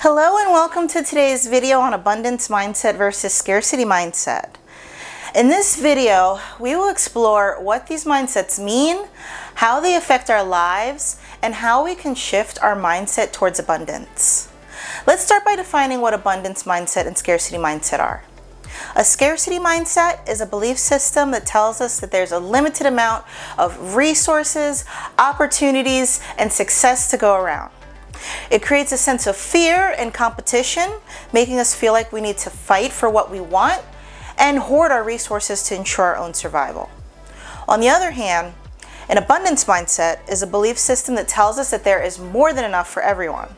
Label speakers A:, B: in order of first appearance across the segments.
A: Hello and welcome to today's video on abundance mindset versus scarcity mindset. In this video, we will explore what these mindsets mean, how they affect our lives, and how we can shift our mindset towards abundance. Let's start by defining what abundance mindset and scarcity mindset are. A scarcity mindset is a belief system that tells us that there's a limited amount of resources, opportunities, and success to go around. It creates a sense of fear and competition, making us feel like we need to fight for what we want and hoard our resources to ensure our own survival. On the other hand, an abundance mindset is a belief system that tells us that there is more than enough for everyone.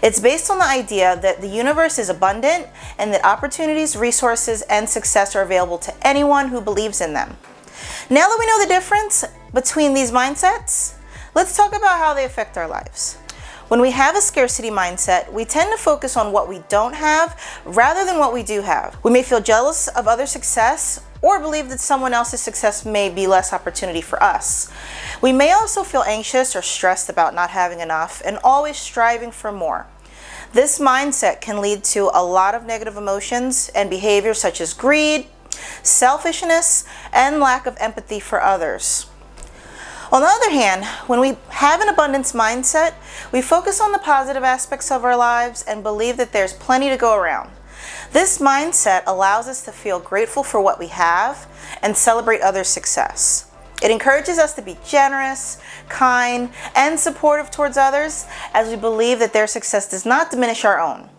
A: It's based on the idea that the universe is abundant and that opportunities, resources, and success are available to anyone who believes in them. Now that we know the difference between these mindsets, let's talk about how they affect our lives. When we have a scarcity mindset, we tend to focus on what we don't have rather than what we do have. We may feel jealous of other success or believe that someone else's success may be less opportunity for us. We may also feel anxious or stressed about not having enough and always striving for more. This mindset can lead to a lot of negative emotions and behaviors such as greed, selfishness, and lack of empathy for others. On the other hand, when we have an abundance mindset, we focus on the positive aspects of our lives and believe that there's plenty to go around. This mindset allows us to feel grateful for what we have and celebrate others' success. It encourages us to be generous, kind, and supportive towards others as we believe that their success does not diminish our own.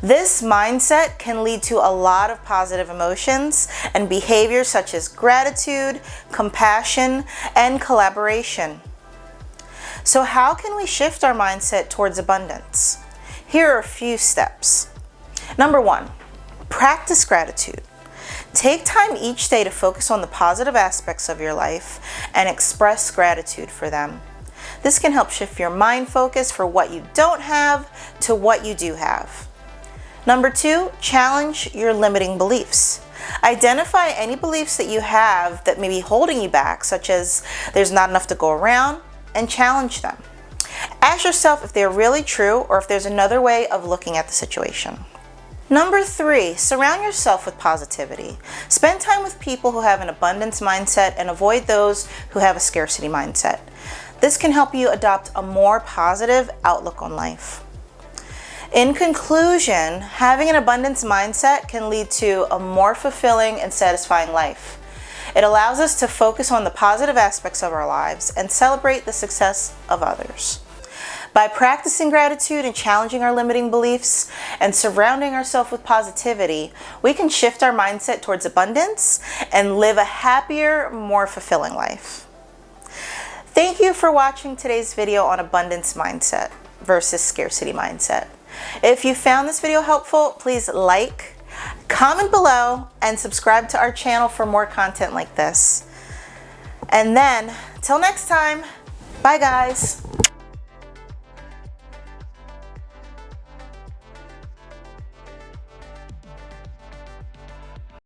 A: This mindset can lead to a lot of positive emotions and behaviors such as gratitude, compassion, and collaboration. So how can we shift our mindset towards abundance? Here are a few steps. Number 1, practice gratitude. Take time each day to focus on the positive aspects of your life and express gratitude for them. This can help shift your mind focus from what you don't have to what you do have. Number 2, challenge your limiting beliefs. Identify any beliefs that you have that may be holding you back, such as there's not enough to go around, and challenge them. Ask yourself if they're really true or if there's another way of looking at the situation. Number 3, surround yourself with positivity. Spend time with people who have an abundance mindset and avoid those who have a scarcity mindset. This can help you adopt a more positive outlook on life. In conclusion, having an abundance mindset can lead to a more fulfilling and satisfying life. It allows us to focus on the positive aspects of our lives and celebrate the success of others. By practicing gratitude and challenging our limiting beliefs and surrounding ourselves with positivity, we can shift our mindset towards abundance and live a happier, more fulfilling life. Thank you for watching today's video on abundance mindset versus scarcity mindset. If you found this video helpful, please like, comment below, and subscribe to our channel for more content like this. And then, till next time, bye guys.